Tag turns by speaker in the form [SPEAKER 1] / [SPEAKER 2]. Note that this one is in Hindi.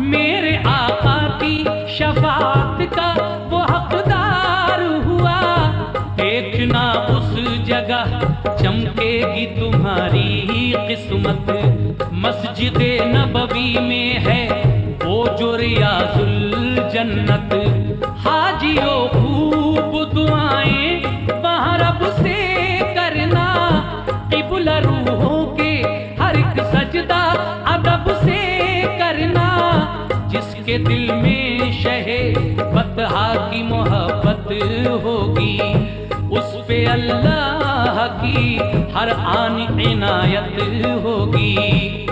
[SPEAKER 1] मेरे आका की शफाअत का वो हकदार हुआ। देखना उस जगह चमकेगी तुम्हारी किस्मत। मस्जिद नबवी में है वो जो रियाजुल जन्नत। हाजियों खूब दुआएं वहाँ रब से करना। क़िबला रूहों के हर एक सजदा अदब से करना। जिसके दिल में शहे बतहा की मोहब्बत होगी, उस पे अल्लाह की हर आन इनायत होगी।